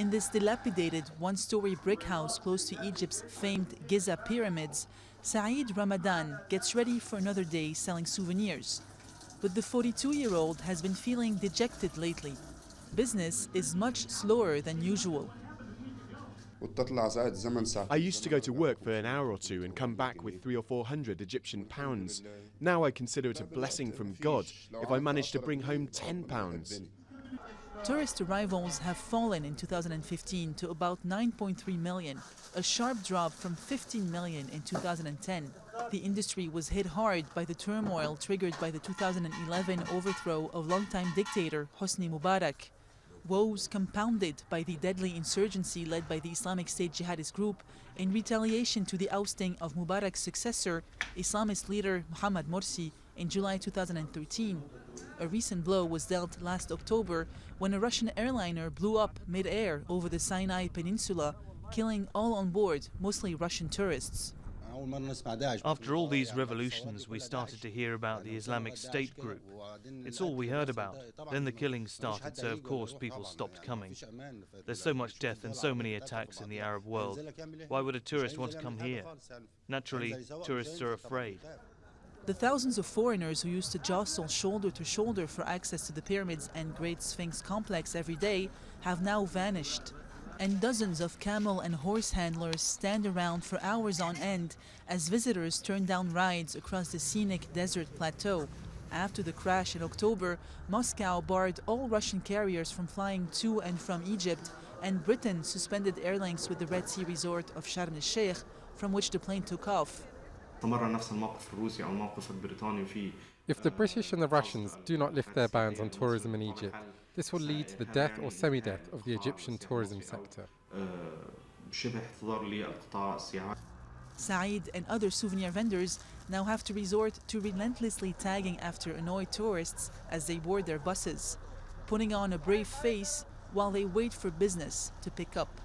In this dilapidated one-story brick house close to Egypt's famed Giza pyramids, Saeed Ramadan gets ready for another day selling souvenirs. But the 42-year-old has been feeling dejected lately. Business is much slower than usual. I used to go to work for an hour or two and come back with 300 or 400 Egyptian pounds. Now I consider it a blessing from God if I manage to bring home 10 pounds. Tourist arrivals have fallen in 2015 to about 9.3 million, a sharp drop from 15 million in 2010. The industry was hit hard by the turmoil triggered by the 2011 overthrow of longtime dictator Hosni Mubarak. Woes compounded by the deadly insurgency led by the Islamic State jihadist group in retaliation to the ousting of Mubarak's successor, Islamist leader Mohamed Morsi, in July 2013. A recent blow was dealt last October when a Russian airliner blew up mid-air over the Sinai Peninsula, killing all on board, mostly Russian tourists. After all these revolutions, we started to hear about the Islamic State group. It's all we heard about. Then the killings started, so of course people stopped coming. There's so much death and so many attacks in the Arab world. Why would a tourist want to come here? Naturally, tourists are afraid. The thousands of foreigners who used to jostle shoulder to shoulder for access to the pyramids and Great Sphinx complex every day have now vanished. And dozens of camel and horse handlers stand around for hours on end as visitors turn down rides across the scenic desert plateau. After the crash in October, Moscow barred all Russian carriers from flying to and from Egypt, and Britain suspended air links with the Red Sea resort of Sharm el-Sheikh, from which the plane took off. If the British and the Russians do not lift their bans on tourism in Egypt, this will lead to the death or semi-death of the Egyptian tourism sector. Saeed and other souvenir vendors now have to resort to relentlessly tagging after annoyed tourists as they board their buses, putting on a brave face while they wait for business to pick up.